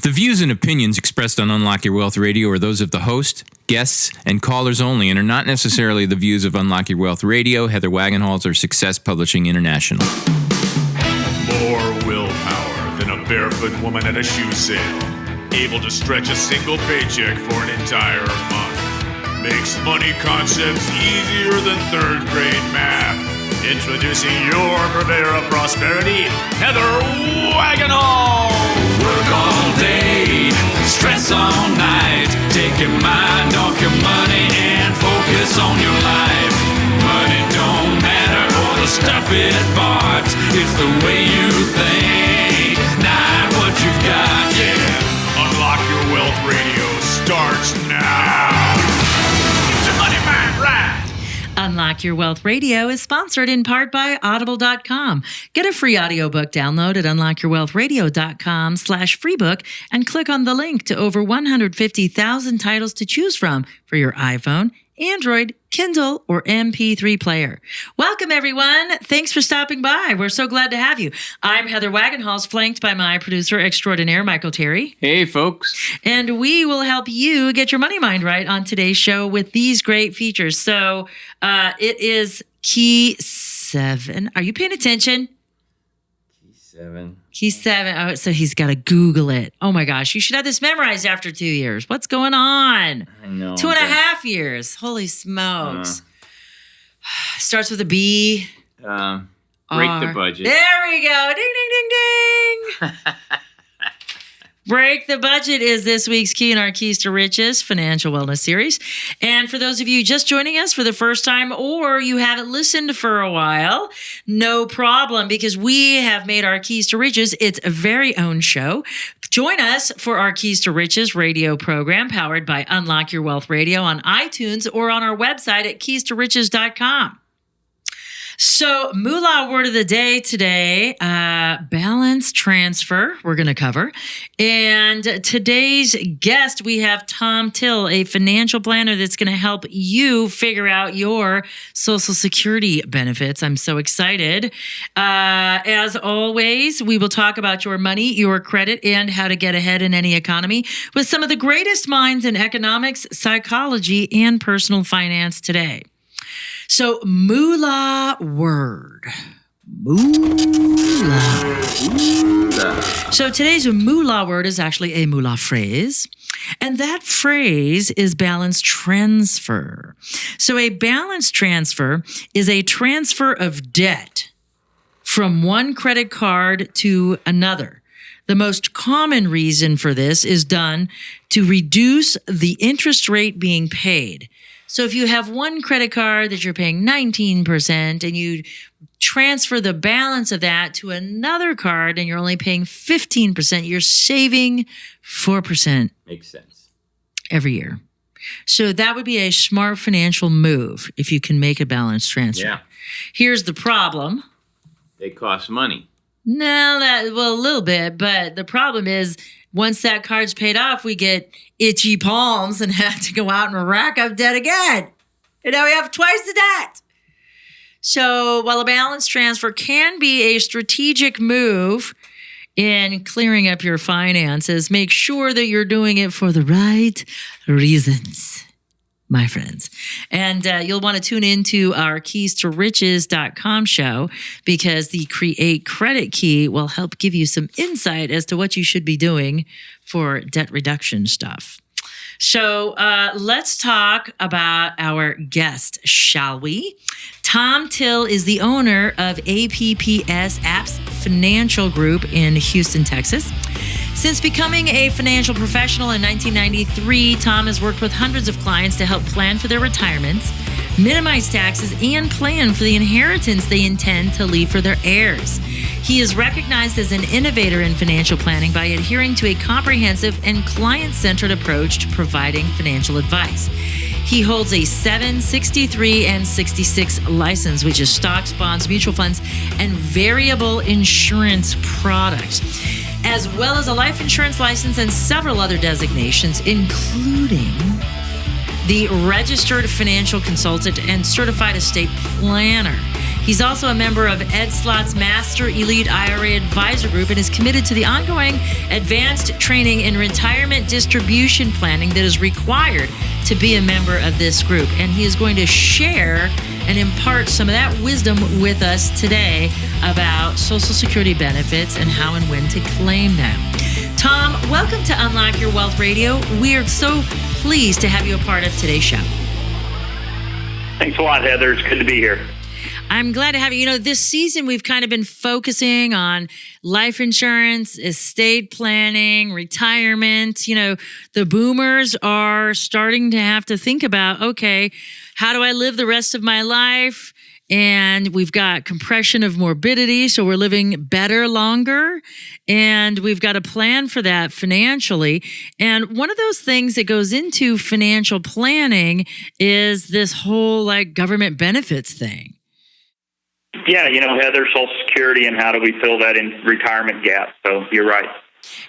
The views and opinions expressed on Unlock Your Wealth Radio are those of the host, guests, and callers only and are not necessarily the views of Unlock Your Wealth Radio, Heather Wagenhals, or Success Publishing International. More willpower than a barefoot woman at a shoe sale. Able to stretch a single paycheck for an entire month. Makes money concepts easier than third grade math. Introducing your purveyor of prosperity, Heather Wagenhals. Work all day, stress all night. Take your mind off your money and focus on your life. Money don't matter or the stuff it bought. It's the way you think, not what you've got, yeah. Unlock Your Wealth Radio starts now. Get your money mind right. Unlock Your Wealth Radio is sponsored in part by Audible.com. Get a free audiobook download at unlockyourwealthradio.com/freebook and click on the link to over 150,000 titles to choose from for your iPhone, Android, Kindle, or MP3 player. Welcome, everyone. Thanks for stopping by. We're so glad to have you. I'm Heather Wagenhals, flanked by my producer extraordinaire, Michael Terry. Hey, folks. And we will help you get your money mind right on today's show with these great features. So it is Key 7. Are you paying attention? Key 7. Oh, so he's got to Google it. Oh, my gosh. You should have this memorized after 2 years. What's going on? I know. 2.5 years. Holy smokes. Starts with a B. Break the budget. There we go. Ding, ding, ding, ding. Break the Budget is this week's key in our Keys to Riches financial wellness series. And for those of you just joining us for the first time or you haven't listened for a while, no problem, because we have made our Keys to Riches its very own show. Join us for our Keys to Riches radio program powered by Unlock Your Wealth Radio on iTunes or on our website at keystoriches.com. So, moolah word of the day today, balance transfer, we're going to cover. And today's guest, we have Tom Till, a financial planner that's going to help you figure out your Social Security benefits. I'm so excited. As always, we will talk about your money, your credit, and how to get ahead in any economy with some of the greatest minds in economics, psychology, and personal finance today. So, moolah word. Moolah. So, today's moolah word is actually a moolah phrase. And that phrase is balance transfer. So, a balance transfer is a transfer of debt from one credit card to another. The most common reason for this is done to reduce the interest rate being paid. So if you have one credit card that you're paying 19% and you transfer the balance of that to another card and you're only paying 15%, you're saving 4%. Makes sense. Every year. So that would be a smart financial move if you can make a balance transfer. Yeah. Here's the problem. They cost money. No, a little bit, but the problem is once that card's paid off, we get itchy palms and have to go out and rack up debt again. And now we have twice the debt. So while a balance transfer can be a strategic move in clearing up your finances, make sure that you're doing it for the right reasons, my friends. And you'll want to tune into our keys-to-riches.com show because the Create Credit Key will help give you some insight as to what you should be doing for debt reduction stuff. So let's talk about our guest, shall we? Tom Till is the owner of APPS Apps Financial Group in Houston, Texas. Since becoming a financial professional in 1993, Tom has worked with hundreds of clients to help plan for their retirements, minimize taxes, and plan for the inheritance they intend to leave for their heirs. He is recognized as an innovator in financial planning by adhering to a comprehensive and client-centered approach to providing financial advice. He holds a 7, 63, and 66 license, which is stocks, bonds, mutual funds, and variable insurance products, as well as a life insurance license and several other designations, including the Registered Financial Consultant and Certified Estate Planner. He's also a member of Ed Slott's Master Elite IRA Advisor Group and is committed to the ongoing advanced training in retirement distribution planning that is required to be a member of this group. And he is going to share and impart some of that wisdom with us today about Social Security benefits and how and when to claim them. Tom, welcome to Unlock Your Wealth Radio. We are so pleased to have you a part of today's show. Thanks a lot, Heather. It's good to be here. I'm glad to have you. You know, this season we've kind of been focusing on life insurance, estate planning, retirement. You know, the boomers are starting to have to think about, okay, how do I live the rest of my life? And we've got compression of morbidity, so we're living better longer. And we've got a plan for that financially. And one of those things that goes into financial planning is this whole like government benefits thing. Yeah, you know, Heather, Social Security and how do we fill that in retirement gap? So you're right.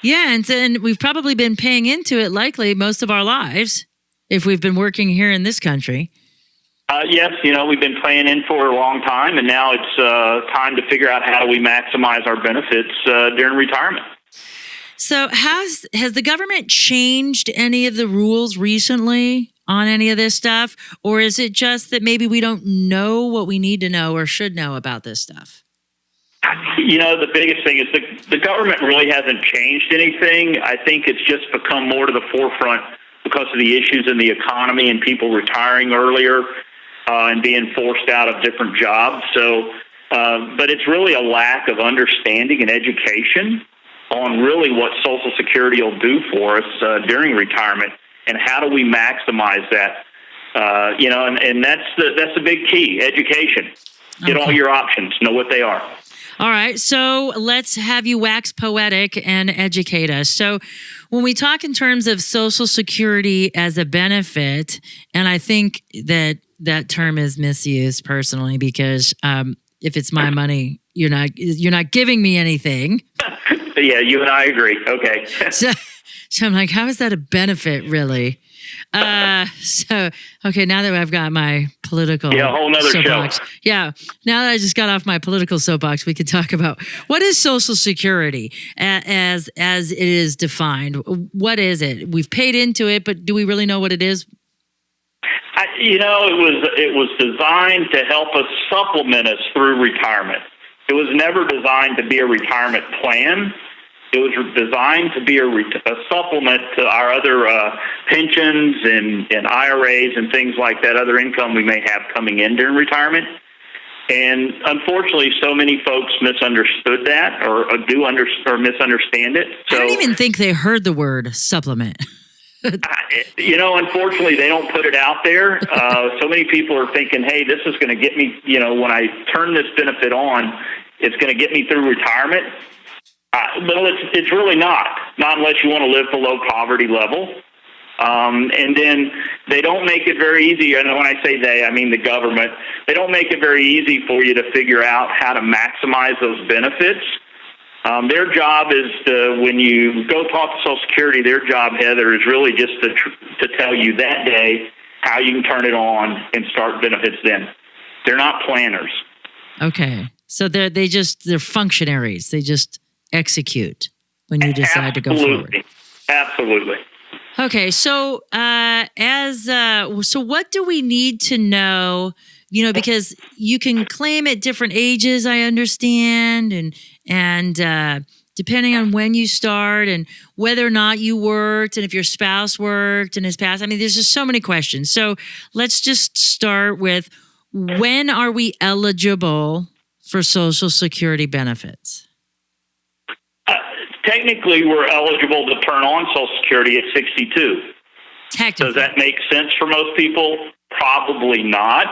Yeah, and we've probably been paying into it likely most of our lives if we've been working here in this country. Yes, you know, we've been paying in for a long time, and now it's time to figure out how do we maximize our benefits during retirement. So has the government changed any of the rules recently on any of this stuff? Or is it just that maybe we don't know what we need to know or should know about this stuff? You know, the biggest thing is the government really hasn't changed anything. I think it's just become more to the forefront because of the issues in the economy and people retiring earlier and being forced out of different jobs. So, but it's really a lack of understanding and education on really what Social Security will do for us during retirement. And how do we maximize that? You know, and that's the big key, education. Get all your options, know what they are. All right, so let's have you wax poetic and educate us. So when we talk in terms of Social Security as a benefit, and I think that term is misused personally because if it's my money, you're not giving me anything. Yeah, you and I agree. Okay. So I'm like, how is that a benefit, really? So, okay, now that I've got my political a whole nother soapbox. show. Yeah, now that I just got off my political soapbox, we could talk about what is Social Security as it is defined. What is it? We've paid into it, but do we really know what it is? You know, it was designed to help us supplement us through retirement. It was never designed to be a retirement plan. It was designed to be a supplement to our other pensions and IRAs and things like that, other income we may have coming in during retirement. And unfortunately, so many folks misunderstood that or misunderstand it. So, I don't even think they heard the word supplement. You know, unfortunately, they don't put it out there. So many people are thinking, hey, this is going to get me, you know, when I turn this benefit on, it's going to get me through retirement. Well, it's really not unless you want to live below poverty level. And then they don't make it very easy. And when I say they, I mean the government. They don't make it very easy for you to figure out how to maximize those benefits. Their job is when you go talk to Social Security, their job, Heather, is really just to tell you that day how you can turn it on and start benefits then. They're not planners. Okay. So they're functionaries. They just execute when you decide to go forward. Absolutely. Okay, so so what do we need to know? You know, because you can claim at different ages, I understand, and depending on when you start and whether or not you worked, and if your spouse worked and has passed. I mean, there's just so many questions. So let's just start with, when are we eligible for Social Security benefits? Technically, we're eligible to turn on Social Security at 62. Technically. Does that make sense for most people? Probably not.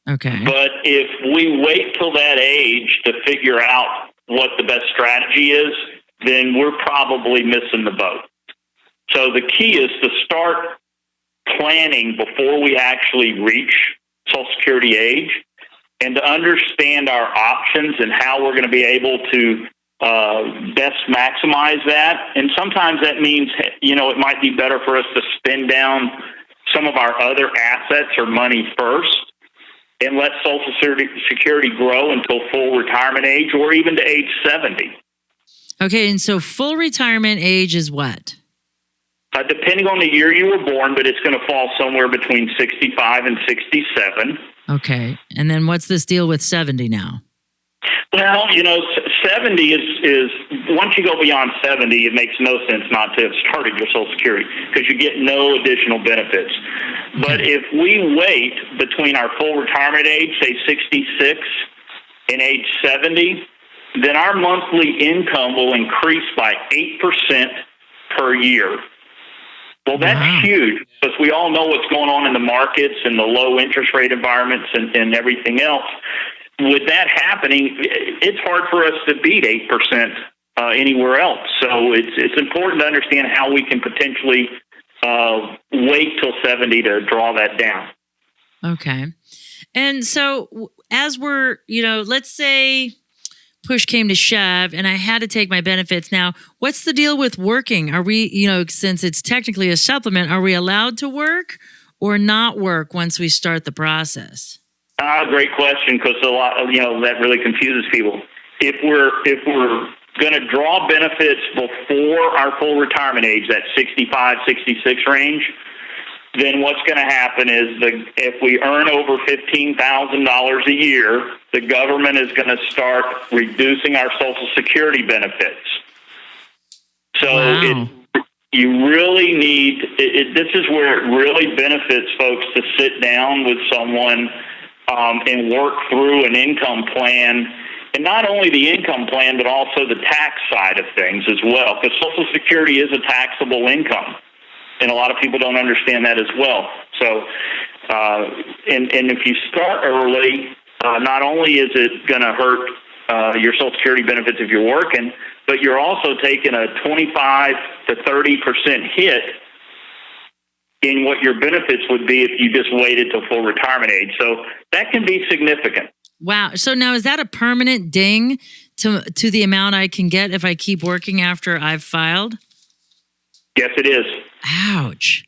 Okay. But if we wait till that age to figure out what the best strategy is, then we're probably missing the boat. So the key is to start planning before we actually reach Social Security age and to understand our options and how we're going to be able to best maximize that. And sometimes that means, you know, it might be better for us to spend down some of our other assets or money first and let Social Security grow until full retirement age or even to age 70. Okay, and so full retirement age is what? Depending on the year you were born, but it's going to fall somewhere between 65 and 67. Okay, and then what's this deal with 70 now? Well, 70 is once you go beyond 70, it makes no sense not to have started your Social Security because you get no additional benefits. Okay. But if we wait between our full retirement age, say 66, and age 70, then our monthly income will increase by 8% per year. Well, that's huge because we all know what's going on in the markets and the low interest rate environments and everything else. With that happening, it's hard for us to beat 8% anywhere else. So it's important to understand how we can potentially wait till 70 to draw that down. Okay. And so as we're, let's say push came to shove and I had to take my benefits. Now, what's the deal with working? Are we, since it's technically a supplement, are we allowed to work or not work once we start the process? Great question, because a lot, that really confuses people. If we're going to draw benefits before our full retirement age, that 65, 66 range, then what's going to happen is if we earn over $15,000 a year, the government is going to start reducing our Social Security benefits. So you really need, this is where it really benefits folks to sit down with someone and work through an income plan, and not only the income plan, but also the tax side of things as well, because Social Security is a taxable income, and a lot of people don't understand that as well. So, and if you start early, not only is it going to hurt your Social Security benefits if you're working, but you're also taking a 25 to 30% hit in what your benefits would be if you just waited till full retirement age. So that can be significant. Wow. So now is that a permanent ding to the amount I can get if I keep working after I've filed? Yes, it is. Ouch.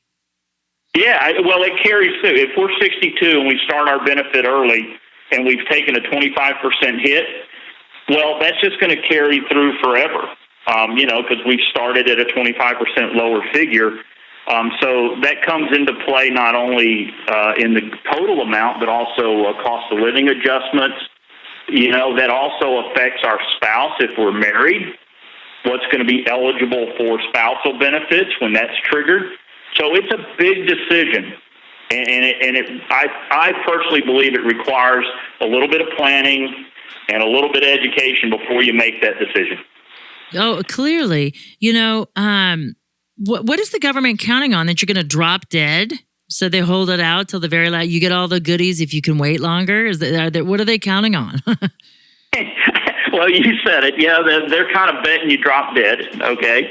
Yeah, well, it carries through. If we're 62 and we start our benefit early and we've taken a 25% hit, well, that's just going to carry through forever, because we've started at a 25% lower figure. So that comes into play not only in the total amount, but also cost of living adjustments. That also affects our spouse if we're married. What's going to be eligible for spousal benefits when that's triggered. So it's a big decision. And I personally believe it requires a little bit of planning and a little bit of education before you make that decision. Oh, clearly. What is the government counting on? That you're going to drop dead? So they hold it out till the very last. You get all the goodies if you can wait longer? What are they counting on? Well, you said it. Yeah, they're kind of betting you drop dead. Okay,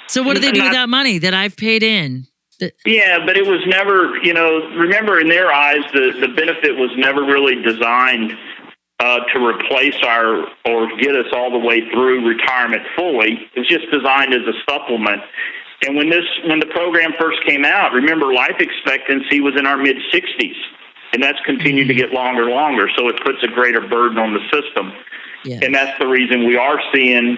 So what do they do with that money that I've paid in? Yeah, but it was never. Remember, in their eyes, the benefit was never really designed to replace or get us all the way through retirement fully. It was just designed as a supplement. And when the program first came out, remember, life expectancy was in our mid-60s, and that's continued to get longer and longer, so it puts a greater burden on the system. Yes. And that's the reason we are seeing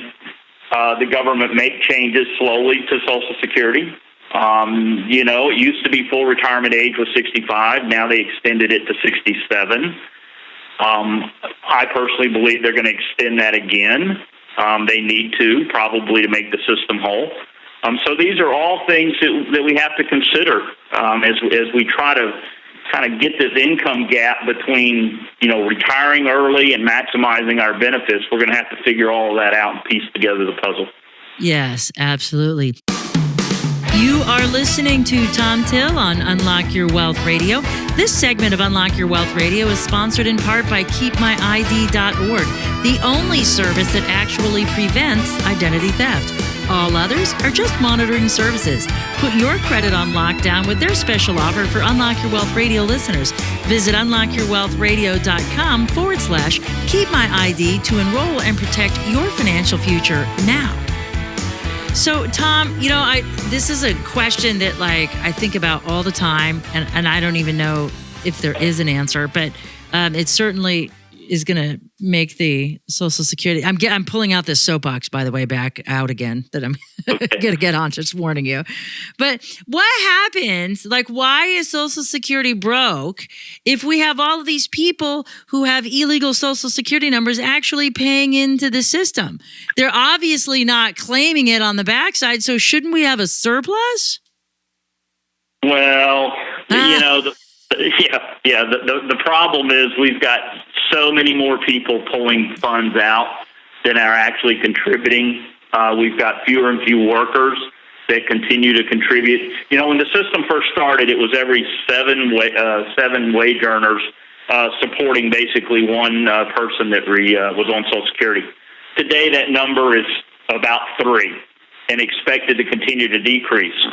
the government make changes slowly to Social Security. It used to be full retirement age was 65. Now they extended it to 67. I personally believe they're going to extend that again. They need to, probably, to make the system whole. So these are all things that we have to consider as we try to kind of get this income gap between, retiring early and maximizing our benefits. We're going to have to figure all of that out and piece together the puzzle. Yes, absolutely. You are listening to Tom Till on Unlock Your Wealth Radio. This segment of Unlock Your Wealth Radio is sponsored in part by KeepMyID.org, the only service that actually prevents identity theft. All others are just monitoring services. Put your credit on lockdown with their special offer for Unlock Your Wealth Radio listeners. Visit unlockyourwealthradio.com/KeepMyID to enroll and protect your financial future now. So, Tom, this is a question that I think about all the time, and I don't even know if there is an answer, but it certainly is going to make the Social Security. I'm pulling out this soapbox, by the way, back out again that I'm going to get on, just warning you. But what happens, why is Social Security broke if we have all of these people who have illegal Social Security numbers actually paying into the system? They're obviously not claiming it on the backside, so shouldn't we have a surplus? Well, the problem is we've got so many more people pulling funds out than are actually contributing. We've got fewer and fewer workers that continue to contribute. When the system first started, it was every seven wage earners supporting basically one person that was on Social Security. Today, that number is about 3 and expected to continue to decrease.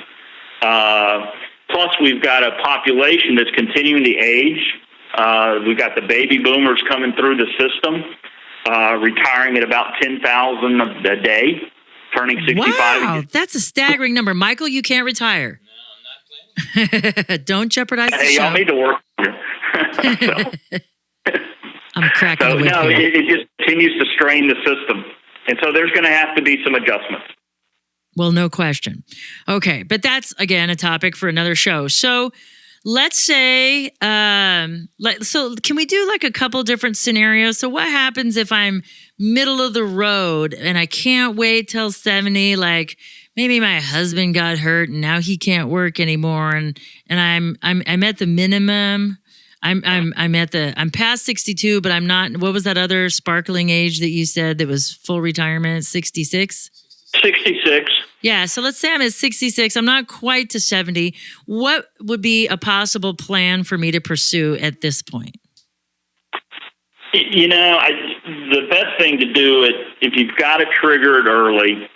Plus, we've got a population that's continuing to age. We've got the baby boomers coming through the system, retiring at about 10,000 a day, turning 65. Wow, that's a staggering number. Michael, you can't retire. No, I'm not planning. Don't jeopardize the show. Y'all need to work. I'm cracking the whip here. It just continues to strain the system. And so there's going to have to be some adjustments. Well, no question. Okay, but that's, again, a topic for another show. So let's say, so can we do a couple different scenarios? So what happens if I'm middle of the road and I can't wait till 70, maybe my husband got hurt and now he can't work anymore, and I'm at the minimum. I'm past 62, but I'm not. What was that other sparkling age that you said that was full retirement? 66? 66. Yeah, so let's say I'm at 66. I'm not quite to 70. What would be a possible plan for me to pursue at this point? The best thing to do, if you've got to trigger it early,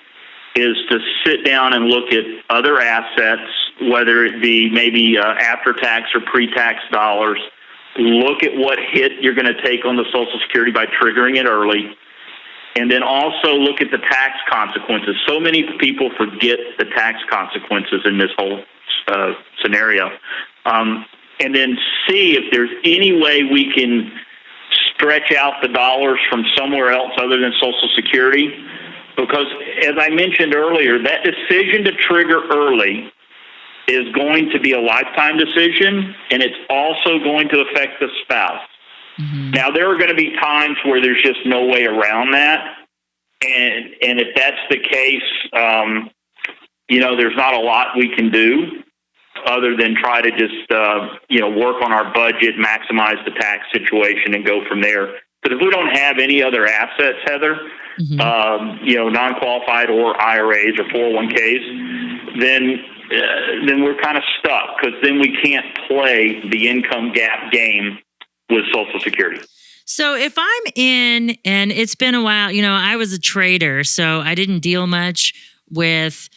is to sit down and look at other assets, whether it be maybe after-tax or pre-tax dollars. Look at what hit you're going to take on the Social Security by triggering it early. And then also look at the tax consequences. So many people forget the tax consequences in this whole scenario. And then see if there's any way we can stretch out the dollars from somewhere else other than Social Security. Because, as I mentioned earlier, that decision to trigger early is going to be a lifetime decision, and it's also going to affect the spouse. Mm-hmm. Now, there are going to be times where there's just no way around that. And if that's the case, there's not a lot we can do other than try to just, work on our budget, maximize the tax situation, and go from there. But if we don't have any other assets, Heather, mm-hmm. Non-qualified or IRAs or 401ks, then we're kind of stuck, because then we can't play the income gap game with Social Security. So if I'm in, and it's been a while, I was a trader, so I didn't deal much with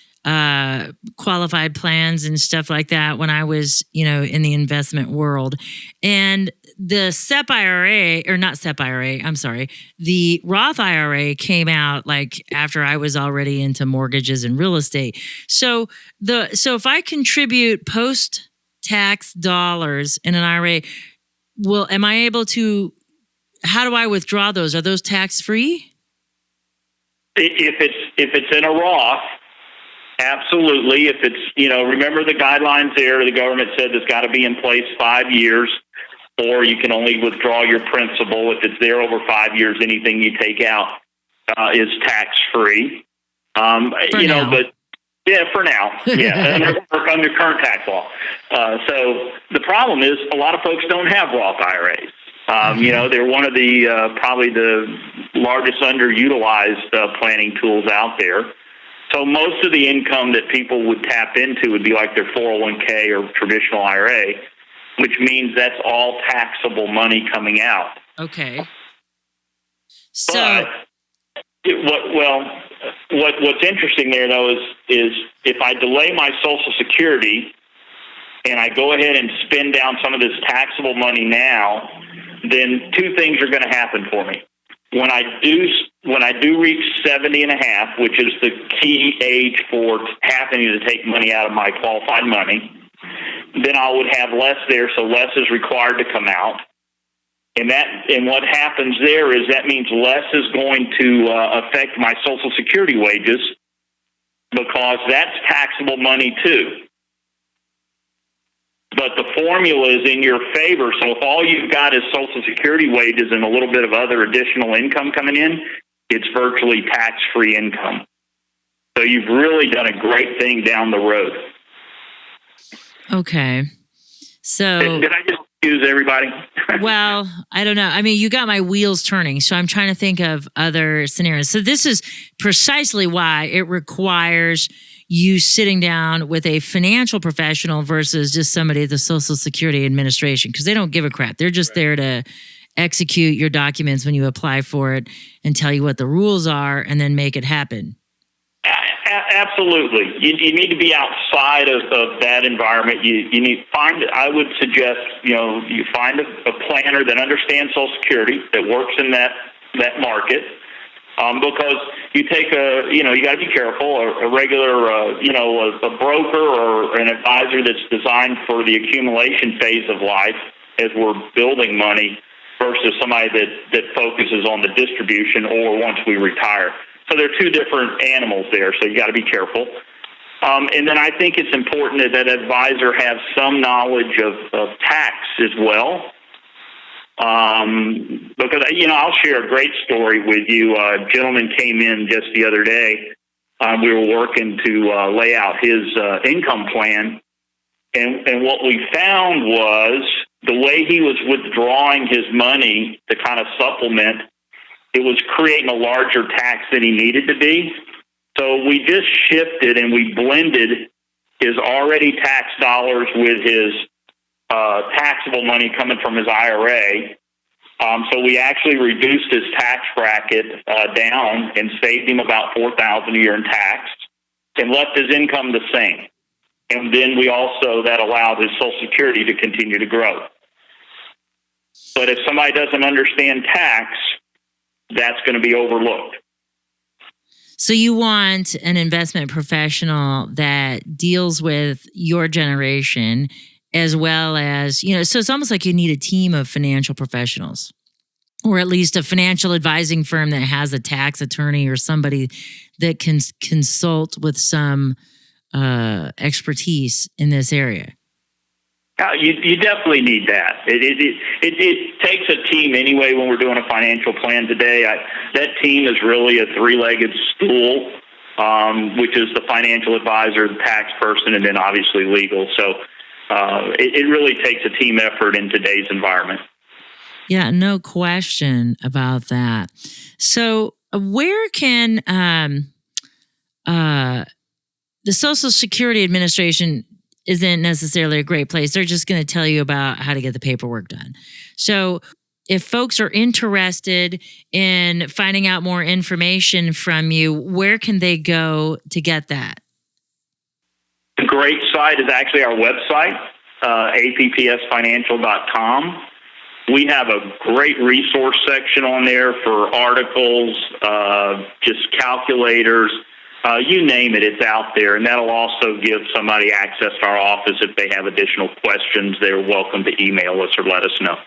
qualified plans and stuff like that when I was, in the investment world. And the SEP IRA, or not SEP IRA, I'm sorry, the Roth IRA came out after I was already into mortgages and real estate. So if I contribute post-tax dollars in an IRA, am I able to? How do I withdraw those? Are those tax-free? If it's in a Roth, absolutely. If it's, remember the guidelines there, the government said it's got to be in place 5 years, or you can only withdraw your principal. If it's there over 5 years, anything you take out is tax-free. Now. But yeah, for now. Yeah, under current tax law. So the problem is a lot of folks don't have Roth IRAs. They're one of the probably the largest underutilized planning tools out there. So most of the income that people would tap into would be like their 401k or traditional IRA, which means that's all taxable money coming out. Okay. So, what's interesting there though is if I delay my Social Security and I go ahead and spend down some of this taxable money now, then two things are going to happen for me. when I do reach 70 and a half, which is the key age for having to take money out of my qualified money, then I would have less there, so less is required to come out. And what happens there is that means less is going to affect my Social Security wages, because that's taxable money too. But the formula is in your favor. So if all you've got is Social Security wages and a little bit of other additional income coming in, it's virtually tax-free income. So you've really done a great thing down the road. Okay. So did I just confuse everybody? Well, I don't know. I mean, you got my wheels turning, so I'm trying to think of other scenarios. So this is precisely why it requires you sitting down with a financial professional versus just somebody at the Social Security Administration, because they don't give a crap. They're just there to execute your documents when you apply for it and tell you what the rules are and then make it happen. Absolutely. You need to be outside of that environment. I would suggest, you find a planner that understands Social Security, that works in that market. Because you take you got to be careful. A regular, a broker or an advisor that's designed for the accumulation phase of life as we're building money versus somebody that focuses on the distribution or once we retire. So there are two different animals there, so you got to be careful. And then I think it's important that advisor have some knowledge of tax as well. Because, I'll share a great story with you. A gentleman came in just the other day. We were working to lay out his income plan. And what we found was the way he was withdrawing his money to kind of supplement, it was creating a larger tax than he needed to be. So we just shifted and we blended his already taxed dollars with his taxable money coming from his IRA. So we actually reduced his tax bracket down and saved him about $4,000 a year in tax and left his income the same. And then that allowed his Social Security to continue to grow. But if somebody doesn't understand tax, that's going to be overlooked. So you want an investment professional that deals with your generation as well as, so it's almost like you need a team of financial professionals, or at least a financial advising firm that has a tax attorney or somebody that can consult with some expertise in this area. You definitely need that. It takes a team anyway when we're doing a financial plan today. That team is really a three-legged stool, which is the financial advisor, the tax person, and then obviously legal. So it really takes a team effort in today's environment. Yeah, no question about that. So where can the Social Security Administration isn't necessarily a great place. They're just going to tell you about how to get the paperwork done. So if folks are interested in finding out more information from you, where can they go to get that? The great site is actually our website, appsfinancial.com. We have a great resource section on there for articles, just calculators, you name it, it's out there. And that'll also give somebody access to our office. If they have additional questions, they're welcome to email us or let us know.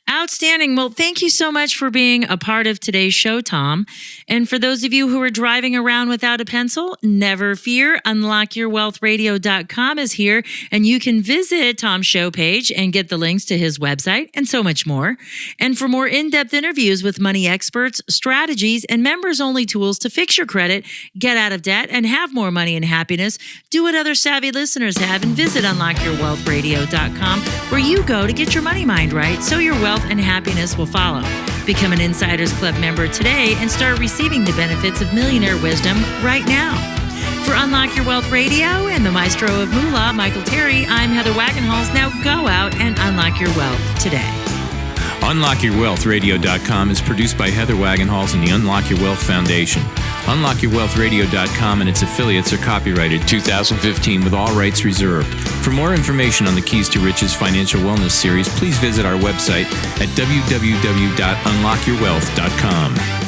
Outstanding. Well, thank you so much for being a part of today's show, Tom. And for those of you who are driving around without a pencil, never fear. UnlockYourWealthRadio.com is here, and you can visit Tom's show page and get the links to his website and so much more. And for more in-depth interviews with money experts, strategies, and members-only tools to fix your credit, get out of debt, and have more money and happiness, do what other savvy listeners have and visit UnlockYourWealthRadio.com, where you go to get your money mind right so your wealth and happiness will follow. Become an Insiders Club member today and start receiving the benefits of millionaire wisdom right now. For Unlock Your Wealth Radio and the maestro of moolah, Michael Terry, I'm Heather Wagenhals. Now go out and unlock your wealth today. UnlockYourWealthRadio.com is produced by Heather Wagenhals and the Unlock Your Wealth Foundation. UnlockYourWealthRadio.com and its affiliates are copyrighted 2015 with all rights reserved. For more information on the Keys to Riches Financial Wellness Series, please visit our website at www.unlockyourwealth.com.